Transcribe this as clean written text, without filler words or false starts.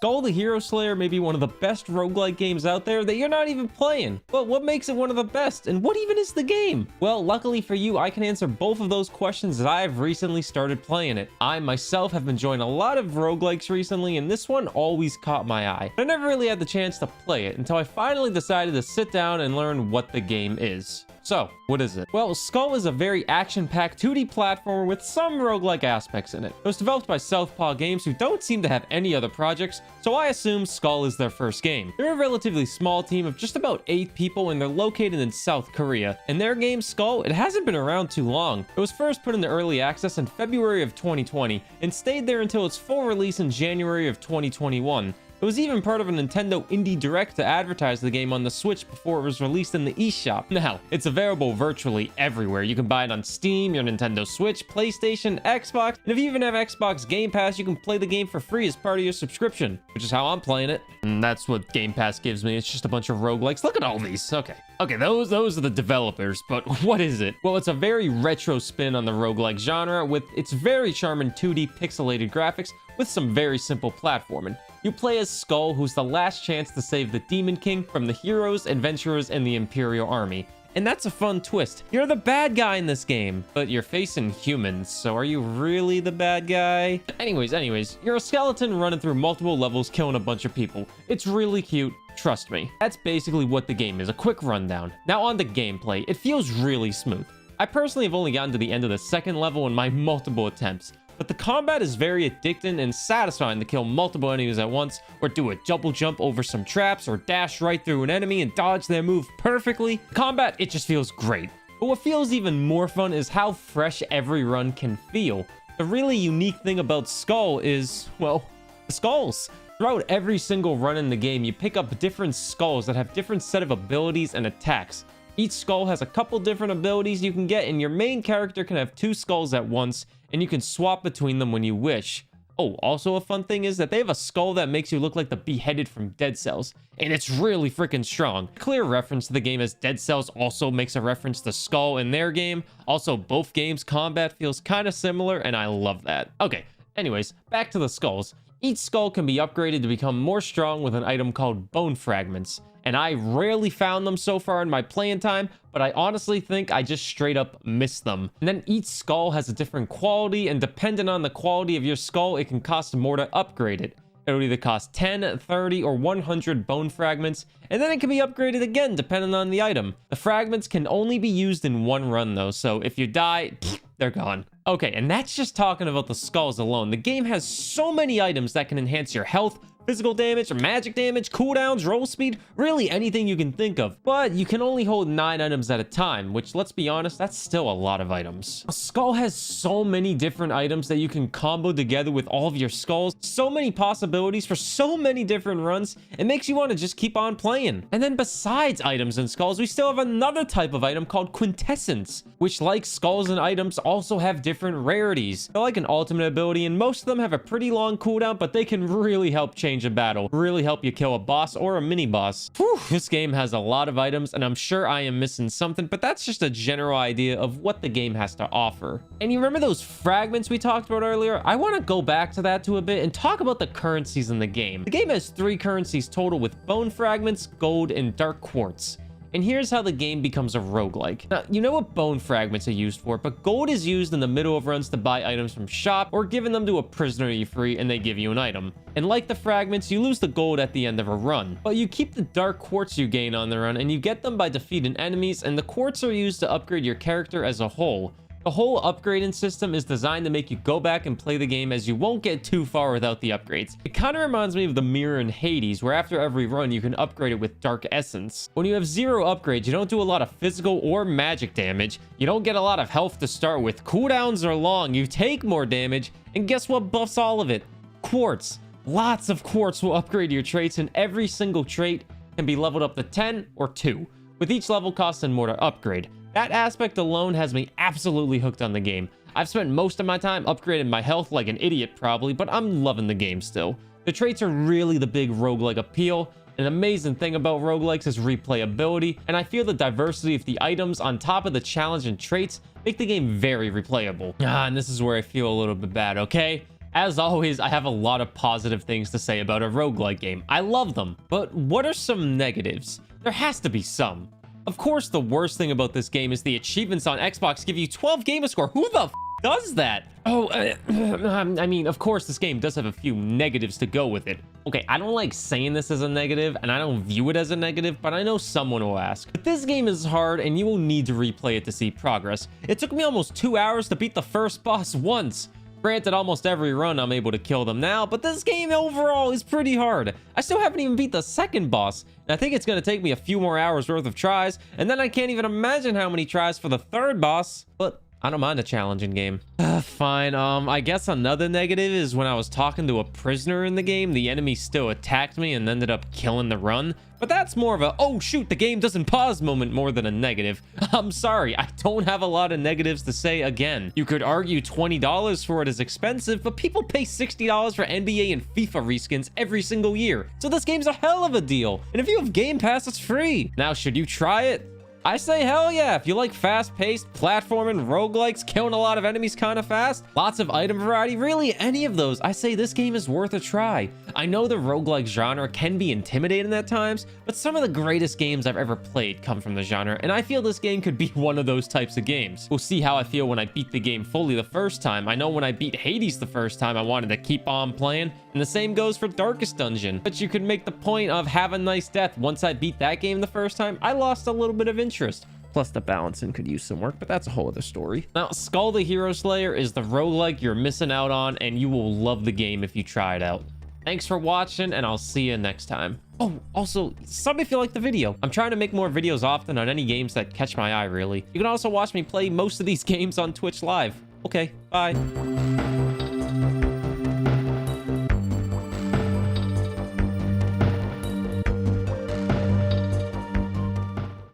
Skul the Hero Slayer may be one of the best roguelike games out there that you're not even playing. But what makes it one of the best, and what even is the game? Well, luckily for you, I can answer both of those questions as I have recently started playing it. I myself have been enjoying a lot of roguelikes recently, and this one always caught my eye. But I never really had the chance to play it until I finally decided to sit down and learn what the game is. So, what is it? Well, Skul is a very action-packed 2D platformer with some roguelike aspects in it. It was developed by Southpaw Games, who don't seem to have any other projects, so I assume Skul is their first game. They're a relatively small team of just about 8 people, and they're located in South Korea. And their game, Skul, it hasn't been around too long. It was first put into early access in February of 2020, and stayed there until its full release in January of 2021. It was even part of a Nintendo Indie Direct to advertise the game on the Switch before it was released in the eShop. Now, it's available virtually everywhere. You can buy it on Steam, your Nintendo Switch, PlayStation, Xbox, and if you even have Xbox Game Pass, you can play the game for free as part of your subscription, which is how I'm playing it. And that's what Game Pass gives me. It's just a bunch of roguelikes. Look at all these. Okay, those are the developers, but what is it? Well, it's a very retro spin on the roguelike genre with its very charming 2D pixelated graphics with some very simple platforming. You play as Skul, who's the last chance to save the Demon King from the heroes, adventurers, and the Imperial Army. And that's a fun twist. You're the bad guy in this game, but you're facing humans, so are you really the bad guy? Anyways, you're a skeleton running through multiple levels killing a bunch of people. It's really cute, trust me. That's basically what the game is, a quick rundown. Now on to gameplay, it feels really smooth. I personally have only gotten to the end of the second level in my multiple attempts. But the combat is very addicting and satisfying to kill multiple enemies at once, or do a double jump over some traps, or dash right through an enemy and dodge their move perfectly. Combat, it just feels great. But what feels even more fun is how fresh every run can feel. The really unique thing about Skul is, well, the skulls. Throughout every single run in the game, you pick up different skulls that have different set of abilities and attacks. Each skull has a couple different abilities you can get, and your main character can have 2 skulls at once, and you can swap between them when you wish. Oh, also a fun thing is that they have a skull that makes you look like the Beheaded from Dead Cells, and it's really freaking strong. Clear reference to the game, as Dead Cells also makes a reference to Skul in their game. Also, both games' combat feels kind of similar, and I love that. Okay, anyways, back to the skulls. Each skull can be upgraded to become more strong with an item called Bone Fragments. And I rarely found them so far in my playing time, but I honestly think I just straight up missed them. And then each skull has a different quality, and depending on the quality of your skull, it can cost more to upgrade it. It would either cost 10, 30, or 100 bone fragments, and then it can be upgraded again depending on the item. The fragments can only be used in one run though, so if you die, they're gone. Okay, and that's just talking about the skulls alone. The game has so many items that can enhance your health, physical damage, magic damage, cooldowns, roll speed, really anything you can think of. But you can only hold 9 items at a time, which, let's be honest, that's still a lot of items. A Skul has so many different items that you can combo together with all of your skulls. So many possibilities for so many different runs. It makes you want to just keep on playing. And then besides items and skulls, we still have another type of item called Quintessence, which, like skulls and items, also have different rarities. They're like an ultimate ability, and most of them have a pretty long cooldown, but they can really help change a battle, really help you kill a boss or a mini boss. Whew, this game has a lot of items, and I'm sure I am missing something, but that's just a general idea of what the game has to offer. And you remember those fragments we talked about earlier? I want to go back to that a bit and talk about the currencies in the game. The game has 3 currencies total, with bone fragments, gold, and dark quartz. And here's how the game becomes a roguelike. Now, you know what bone fragments are used for, but gold is used in the middle of runs to buy items from shop, or giving them to a prisoner you free and they give you an item. And like the fragments, you lose the gold at the end of a run. But you keep the dark quartz you gain on the run, and you get them by defeating enemies, and the quartz are used to upgrade your character as a whole. The whole upgrading system is designed to make you go back and play the game, as you won't get too far without the upgrades. It kind of reminds me of the mirror in Hades, where after every run you can upgrade it with Dark Essence. When you have 0 upgrades, you don't do a lot of physical or magic damage, you don't get a lot of health to start with, cooldowns are long, you take more damage, and guess what buffs all of it? Quartz. Lots of quartz will upgrade your traits, and every single trait can be leveled up to 10 or 2, with each level costing more to upgrade. That aspect alone has me absolutely hooked on the game. I've spent most of my time upgrading my health like an idiot probably, but I'm loving the game still. The traits are really the big roguelike appeal. An amazing thing about roguelikes is replayability, and I feel the diversity of the items on top of the challenge and traits make the game very replayable. And this is where I feel a little bit bad, okay? As always, I have a lot of positive things to say about a roguelike game. I love them. But what are some negatives? There has to be some. Of course, the worst thing about this game is the achievements on Xbox give you 12 gamer score. Who the does that? Oh, I mean, of course, this game does have a few negatives to go with it. Okay, I don't like saying this as a negative, and I don't view it as a negative, but I know someone will ask. But this game is hard, and you will need to replay it to see progress. It took me almost 2 hours to beat the first boss once. Granted, almost every run I'm able to kill them now, but this game overall is pretty hard. I still haven't even beat the second boss, and I think it's going to take me a few more hours worth of tries, and then I can't even imagine how many tries for the third boss. But I don't mind a challenging game. Fine. I guess another negative is when I was talking to a prisoner in the game, the enemy still attacked me and ended up killing the run. But that's more of a, oh shoot, the game doesn't pause moment more than a negative. I'm sorry, I don't have a lot of negatives to say again. You could argue $20 for it is expensive, but people pay $60 for NBA and FIFA reskins every single year. So this game's a hell of a deal. And if you have Game Pass, it's free. Now, should you try it? I say hell yeah. If you like fast-paced platforming, roguelikes, killing a lot of enemies kind of fast, lots of item variety, really any of those, I say this game is worth a try. I know the roguelike genre can be intimidating at times, but some of the greatest games I've ever played come from the genre, and I feel this game could be one of those types of games. We'll see how I feel when I beat the game fully the first time. I know when I beat Hades the first time, I wanted to keep on playing, and the same goes for Darkest Dungeon. But you could make the point of have a nice death. Once I beat that game the first time, I lost a little bit of interest. Plus the balancing could use some work, but that's a whole other story. Now, Skul the Hero Slayer is the roguelike you're missing out on, and you will love the game if you try it out. Thanks for watching, and I'll see you next time. Oh, also, sub if you like the video. I'm trying to make more videos often on any games that catch my eye, really. You can also watch me play most of these games on Twitch Live. Okay, bye.